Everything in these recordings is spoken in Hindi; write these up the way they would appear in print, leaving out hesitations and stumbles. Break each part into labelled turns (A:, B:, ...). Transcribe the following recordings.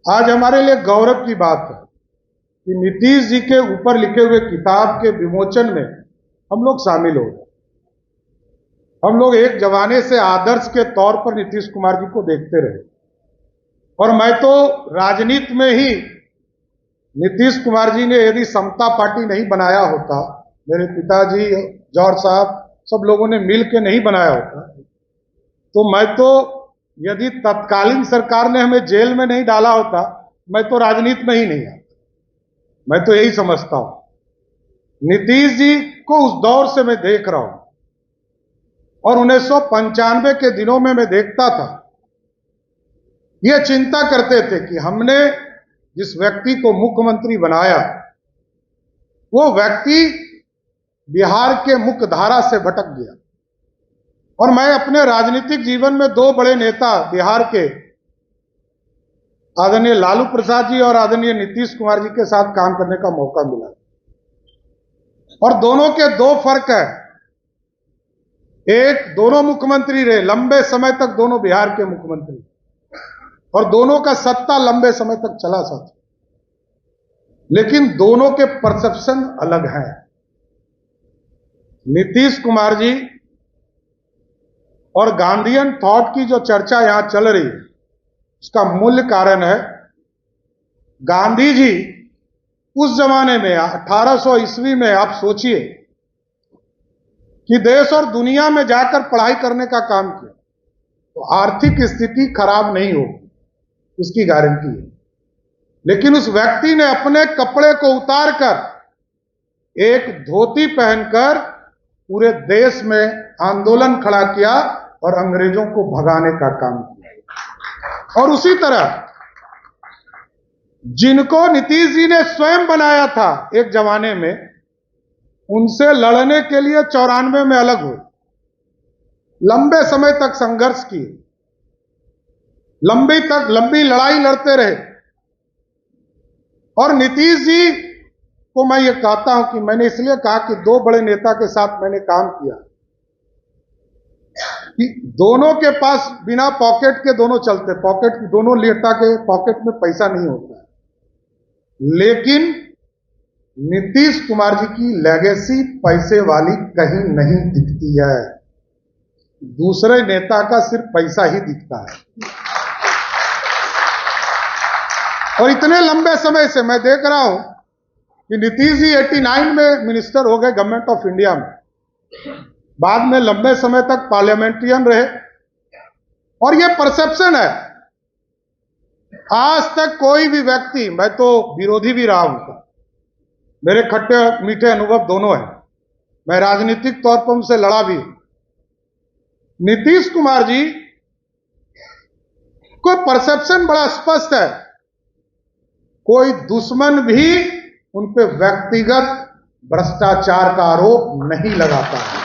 A: आज हमारे लिए गौरव की बात है कि नीतीश जी के ऊपर लिखे हुए किताब के विमोचन में हम लोग शामिल हो गए। हम लोग एक जमाने से आदर्श के तौर पर नीतीश कुमार जी को देखते रहे और मैं तो राजनीति में ही नीतीश कुमार जी ने यदि समता पार्टी नहीं बनाया होता, मेरे पिताजी जौहर साहब सब लोगों ने मिल के नहीं बनाया होता, तो मैं तो यदि तत्कालीन सरकार ने हमें जेल में नहीं डाला होता, मैं तो राजनीति में ही नहीं आता। मैं तो यही समझता हूं। नीतीश जी को उस दौर से मैं देख रहा हूं और 1995 के दिनों में मैं देखता था, ये चिंता करते थे कि हमने जिस व्यक्ति को मुख्यमंत्री बनाया वो व्यक्ति बिहार के मुख्य धारा से भटक गया। और मैं अपने राजनीतिक जीवन में दो बड़े नेता बिहार के आदरणीय लालू प्रसाद जी और आदरणीय नीतीश कुमार जी के साथ काम करने का मौका मिला और दोनों के दो फर्क है। एक, दोनों मुख्यमंत्री रहे लंबे समय तक, दोनों बिहार के मुख्यमंत्री, और दोनों का सत्ता लंबे समय तक चला साथ, लेकिन दोनों के परसेप्शन अलग हैं। नीतीश कुमार जी और गांधीयन थॉट की जो चर्चा यहां चल रही है उसका मूल कारण है, गांधी जी उस जमाने में 1800 ईस्वी में आप सोचिए कि देश और दुनिया में जाकर पढ़ाई करने का काम किया तो आर्थिक स्थिति खराब नहीं होगी, इसकी गारंटी है। लेकिन उस व्यक्ति ने अपने कपड़े को उतारकर एक धोती पहनकर पूरे देश में आंदोलन खड़ा किया और अंग्रेजों को भगाने का काम किया। और उसी तरह जिनको नीतीश जी ने स्वयं बनाया था एक जमाने में, उनसे लड़ने के लिए 94 में अलग हुए, लंबे समय तक संघर्ष किए, लंबी लड़ाई लड़ते रहे। और नीतीश जी को मैं ये कहता हूं कि मैंने इसलिए कहा कि दो बड़े नेता के साथ मैंने काम किया कि दोनों के पास बिना पॉकेट के दोनों चलते, पॉकेट दोनों नेता के पॉकेट में पैसा नहीं होता है, लेकिन नीतीश कुमार जी की लेगेसी पैसे वाली कहीं नहीं दिखती है, दूसरे नेता का सिर्फ पैसा ही दिखता है। और इतने लंबे समय से मैं देख रहा हूं कि नीतीश जी 89 में मिनिस्टर हो गए गवर्नमेंट ऑफ इंडिया में, बाद में लंबे समय तक पार्लियामेंट्रियन रहे, और यह परसेप्शन है आज तक कोई भी व्यक्ति, मैं तो विरोधी भी रहा हूं, मेरे खट्टे मीठे अनुभव दोनों हैं, मैं राजनीतिक तौर पर उनसे लड़ा भी। नीतीश कुमार जी को परसेप्शन बड़ा स्पष्ट है, कोई दुश्मन भी उन पे व्यक्तिगत भ्रष्टाचार का आरोप नहीं लगाता है।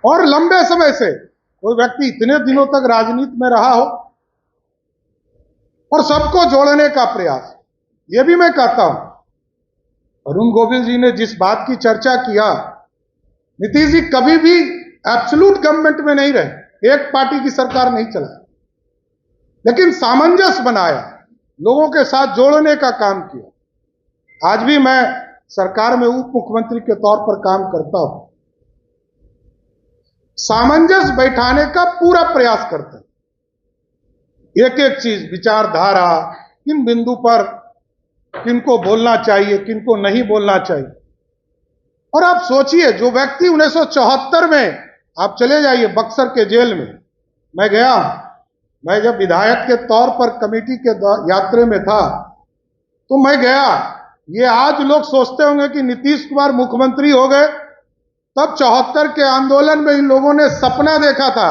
A: और लंबे समय से कोई व्यक्ति इतने दिनों तक राजनीति में रहा हो और सबको जोड़ने का प्रयास, यह भी मैं कहता हूं। अरुण गोविल जी ने जिस बात की चर्चा किया, नीतीश जी कभी भी एब्सोल्यूट गवर्नमेंट में नहीं रहे, एक पार्टी की सरकार नहीं चला, लेकिन सामंजस्य बनाया, लोगों के साथ जोड़ने का काम किया। आज भी मैं सरकार में उप मुख्यमंत्री के तौर पर काम करता हूं, सामंजस्य बैठाने का पूरा प्रयास करते हैं। एक एक चीज, विचारधारा, किन बिंदु पर किनको बोलना चाहिए, किनको नहीं बोलना चाहिए। और आप सोचिए, जो व्यक्ति 1974 में, आप चले जाइए बक्सर के जेल में, मैं गया, मैं जब विधायक के तौर पर कमेटी के यात्रा में था तो मैं गया। ये आज लोग सोचते होंगे कि नीतीश कुमार मुख्यमंत्री हो गए तब 74 के आंदोलन में इन लोगों ने सपना देखा था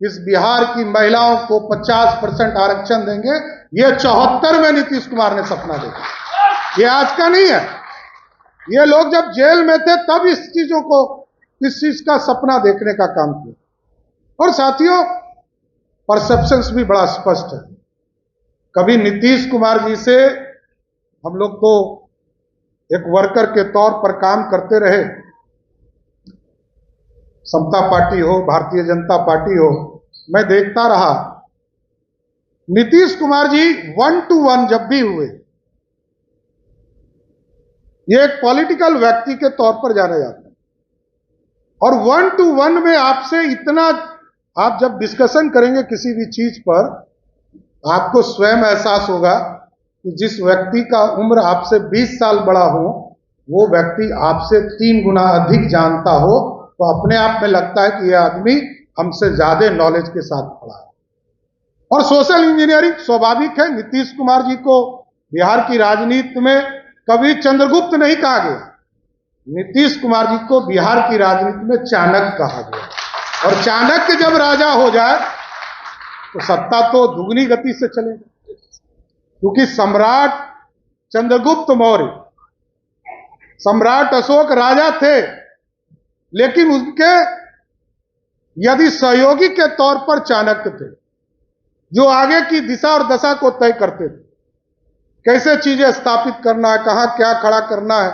A: इस बिहार की महिलाओं को 50% आरक्षण देंगे। ये 74 में नीतीश कुमार ने सपना देखा, ये आज का नहीं है। ये लोग जब जेल में थे तब इस चीज का सपना देखने का काम किया। और साथियों, परसेप्शंस भी बड़ा स्पष्ट है। कभी नीतीश कुमार जी से हम लोग तो एक वर्कर के तौर पर काम करते रहे, समता पार्टी हो, भारतीय जनता पार्टी हो, मैं देखता रहा नीतीश कुमार जी 1-to-1 जब भी हुए, ये एक पॉलिटिकल व्यक्ति के तौर पर जाने जाते हैं, और 1-to-1 में आपसे इतना, आप जब डिस्कशन करेंगे किसी भी चीज पर, आपको स्वयं एहसास होगा कि जिस व्यक्ति का उम्र आपसे 20 साल बड़ा हो, वो व्यक्ति आपसे 3 गुना अधिक जानता हो, तो अपने आप में लगता है कि यह आदमी हमसे ज्यादा नॉलेज के साथ पढ़ा है। और सोशल इंजीनियरिंग स्वाभाविक है। नीतीश कुमार जी को बिहार की राजनीति में कभी चंद्रगुप्त नहीं कहा गया, नीतीश कुमार जी को बिहार की राजनीति में चाणक्य कहा गया। और चाणक्य जब राजा हो जाए तो सत्ता तो दुगनी गति से चलेगी, क्योंकि सम्राट चंद्रगुप्त मौर्य, सम्राट अशोक राजा थे, लेकिन उनके यदि सहयोगी के तौर पर चाणक्य थे, जो आगे की दिशा और दशा को तय करते थे, कैसे चीजें स्थापित करना है, कहां क्या खड़ा करना है,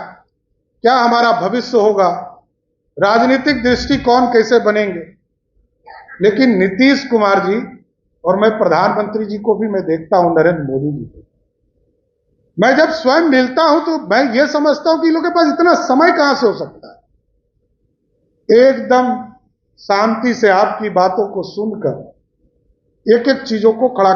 A: क्या हमारा भविष्य होगा, राजनीतिक दृष्टिकोण कैसे बनेंगे। लेकिन नीतीश कुमार जी, और मैं प्रधानमंत्री जी को भी मैं देखता हूं, नरेंद्र मोदी जी को, मैं जब स्वयं मिलता हूं तो मैं ये समझता हूं कि इन लोगों के पास इतना समय कहां से हो सकता है। एकदम शांति से आपकी बातों को सुनकर एक एक चीजों को खड़ा